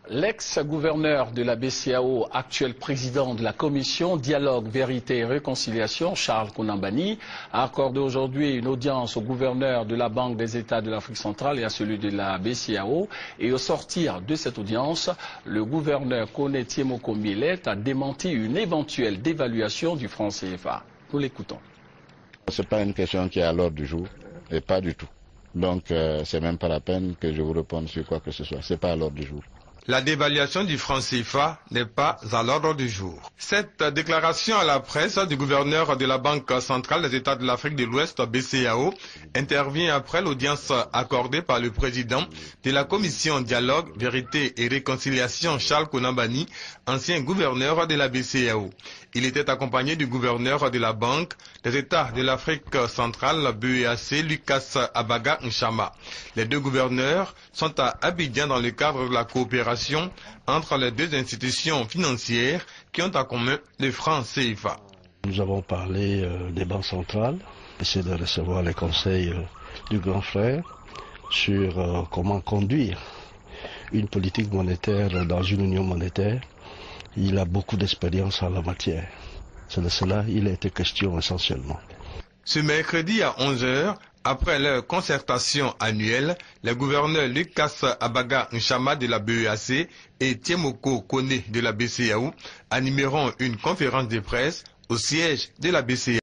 L'ex-gouverneur de la BCEAO, actuel président de la commission Dialogue, Vérité et Réconciliation, Charles Kounambani, a accordé aujourd'hui une audience au gouverneur de la Banque des États de l'Afrique centrale et à celui de la BCEAO. Et au sortir de cette audience, le gouverneur Kone Tiemoko Millet a démenti une éventuelle dévaluation du franc CFA. Nous l'écoutons. Ce n'est pas une question qui est à l'ordre du jour, et pas du tout. Donc, c'est même pas la peine que je vous réponde sur quoi que ce soit. Ce n'est pas à l'ordre du jour. La dévaluation du franc CFA n'est pas à l'ordre du jour. Cette déclaration à la presse du gouverneur de la Banque centrale des États de l'Afrique de l'Ouest, BCEAO, intervient après l'audience accordée par le président de la commission Dialogue, Vérité et Réconciliation, Charles Kounambani, ancien gouverneur de la BCEAO. Il était accompagné du gouverneur de la Banque des États de l'Afrique centrale, BEAC, Lucas Abaga Nchama. Les deux gouverneurs sont à Abidjan dans le cadre de la coopération entre les deux institutions financières qui ont en commun le franc CFA. Nous avons parlé des banques centrales, essayer de recevoir les conseils du grand frère sur comment conduire une politique monétaire dans une union monétaire. Il a beaucoup d'expérience en la matière. C'est de cela qu'il a été question essentiellement. Ce mercredi à 11 h, après leur concertation annuelle, les gouverneurs Lucas Abaga Nchama de la BEAC et Tiemoko Kone de la BCEAO animeront une conférence de presse au siège de la BCEAO.